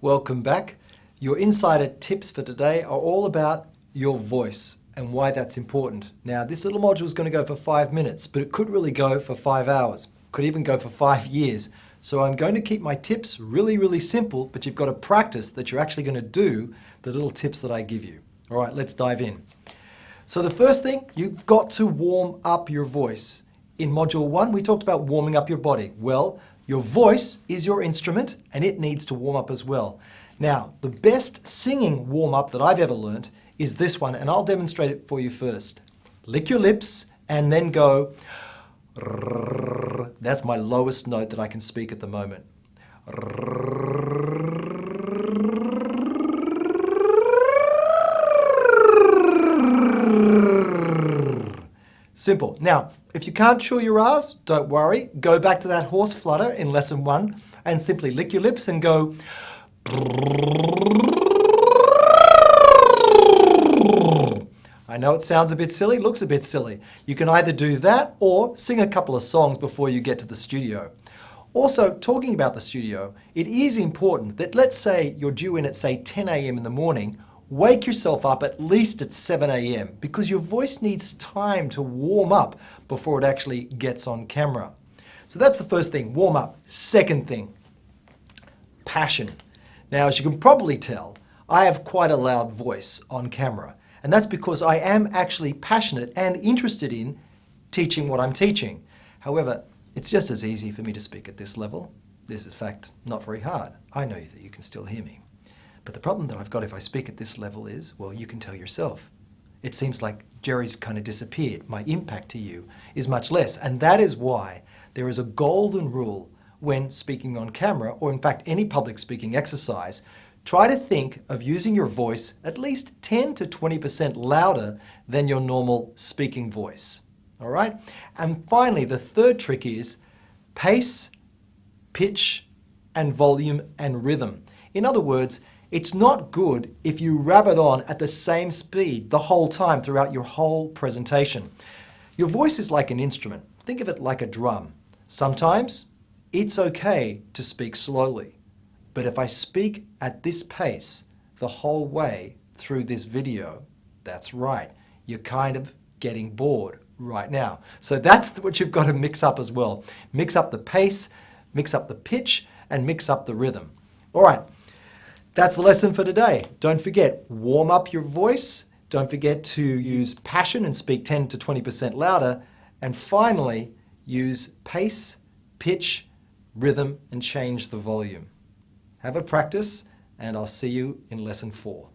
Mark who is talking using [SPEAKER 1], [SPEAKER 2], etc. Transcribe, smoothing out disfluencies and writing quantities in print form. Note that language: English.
[SPEAKER 1] Welcome back. Your insider tips for today are all about your voice and why that's important. Now, this little module is going to go for 5 minutes, but it could really go for 5 hours, could even go for 5 years. So I'm going to keep my tips really, really simple, but you've got to practice that you're actually going to do the little tips that I give you. All right, let's dive in. So the first thing, you've got to warm up your voice. In module 1, we talked about warming up your body. Well, your voice is your instrument and it needs to warm up as well. Now, the best singing warm-up that I've ever learned is this one, and I'll demonstrate it for you first. Lick your lips and then go. That's my lowest note that I can speak at the moment. Simple. Now, if you can't chew your R's, don't worry. Go back to that horse flutter in lesson 1 and simply lick your lips and go. I know it sounds a bit silly, looks a bit silly. You can either do that or sing a couple of songs before you get to the studio. Also, talking about the studio, it is important that, let's say you're due in at, say, 10 a.m. in the morning, wake yourself up at least at 7 a.m. because your voice needs time to warm up before it actually gets on camera. So that's the first thing, warm up. Second thing, passion. Now, as you can probably tell, I have quite a loud voice on camera, and that's because I am actually passionate and interested in teaching what I'm teaching. However, it's just as easy for me to speak at this level. This is, in fact, not very hard. I know that you can still hear me. But the problem that I've got if I speak at this level is, well, you can tell yourself. It seems like Gerry's kind of disappeared. My impact to you is much less, and that is why there is a golden rule when speaking on camera, or in fact any public speaking exercise. Try to think of using your voice at least 10 to 20% louder than your normal speaking voice. All right? And finally, the third trick is pace, pitch, and volume and rhythm. In other words, it's not good if you rabbit on at the same speed the whole time throughout your whole presentation. Your voice is like an instrument. Think of it like a drum. Sometimes it's okay to speak slowly, but if I speak at this pace the whole way through this video, that's right, you're kind of getting bored right now. So that's what you've got to mix up as well. Mix up the pace, mix up the pitch, and mix up the rhythm. All right, that's the lesson for today. Don't forget, warm up your voice. Don't forget to use passion and speak 10 to 20% louder. And finally, use pace, pitch, rhythm, and change the volume. Have a practice, and I'll see you in lesson 4.